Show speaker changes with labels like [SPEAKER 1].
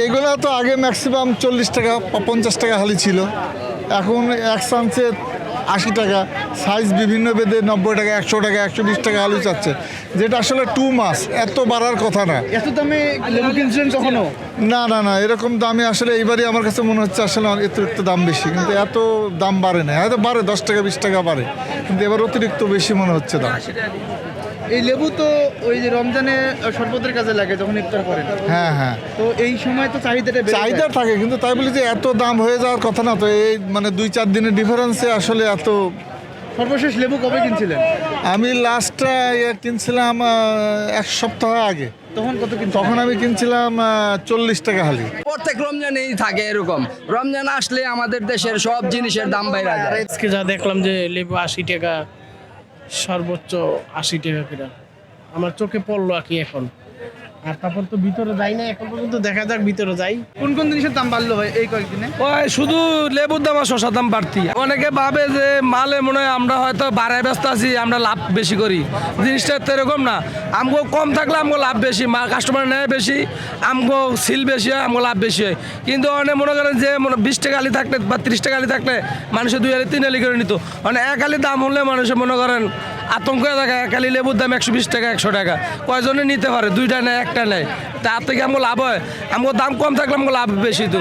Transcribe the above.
[SPEAKER 1] এগুলো তো আগে ম্যাক্সিমাম 40 টাকা 50 টাকা হালি ছিল, এখন এক চান্সে 80 টাকা, সাইজ বিভিন্ন বেদে 90 টাকা 100 টাকা 120 টাকা আলু চাচ্ছে, যেটা আসলে টু মাস, এত বাড়ার কথা না।
[SPEAKER 2] এত দামে লেবু কিনছিলেন কখনো?
[SPEAKER 1] না না না, এরকম দামে আসলে এইবারই আমার কাছে মনে হচ্ছে আসলে অতিরিক্ত দাম বেশি, কিন্তু এত দাম বাড়ে না, হয়তো বাড়ে 10 টাকা 20 টাকা বাড়ে, কিন্তু এবার অতিরিক্ত বেশি মনে হচ্ছে দাম।
[SPEAKER 2] এই লেবু তো ওই যে রমজানে শরবতের কাজে লাগে যখন ইফতার করেন,
[SPEAKER 1] হ্যাঁ হ্যাঁ,
[SPEAKER 2] তো এই সময় তো চাহিদাটা বেড়ে যায়।
[SPEAKER 1] চাহিদা থাকে, কিন্তু তাই বলি যে এত দাম হয়ে যাওয়ার কথা না তো, এই মানে 2-4 দিনের ডিফারেন্সে আসলে এত।
[SPEAKER 2] সর্বশেষ লেবু কবে কিনছিলেন?
[SPEAKER 1] আমি লাস্টটা কিনছিলাম 1 সপ্তাহ আগে,
[SPEAKER 2] তখন কত কিনছেন?
[SPEAKER 1] তখন আমি কিনছিলাম 40 টাকা হালি।
[SPEAKER 3] প্রত্যেক রমজানেই থাকে এরকম, রমজান আসলে আমাদের দেশের সব জিনিসের দাম বাইরে যায়।
[SPEAKER 4] আজকে যা দেখলাম যে লেবু 80 টাকা, সর্বোচ্চ 80 টাকা করে আমার চোখে পড়লো আর কি এখন। আর তারপর তো ভিতরে যাই না এখন পর্যন্ত, দেখা যাক ভিতরে যাই।
[SPEAKER 2] কোন কোন জিনিসের দাম বাড়লো ভাই এই কয়েকদিনে?
[SPEAKER 5] ওই শুধু লেবুর দাম আর শসার দাম বাড়তি। অনেকে ভাবে যে মালে মনে হয় আমরা হয়তো বাড়ায় ব্যস্ত আছি, আমরা লাভ বেশি করি, জিনিসটা তো এরকম না। আমগো কম থাকলে আমগো লাভ বেশি, কাস্টমার নেয় বেশি, আমগো সিল বেশি হয়, আমগো লাভ বেশি হয়। কিন্তু অনেক মনে করেন যে 20 টাকা আলি থাকলে বা 30 টাকা আলি থাকলে মানুষের 2 আলি 3 আলি করে নিত, মানে 1 আলি দাম হলে মানুষের মনে করেন আতঙ্ক হয়ে থাকে। 1 আলি লেবুর দাম 120 টাকা 100 টাকা, কয়জনে নিতে পারে? 2টা নেয় 1টা নেয়, তার থেকে আমগো লাভ হয়। আমগো দাম কম থাকলে আমগো লাভ বেশি তো।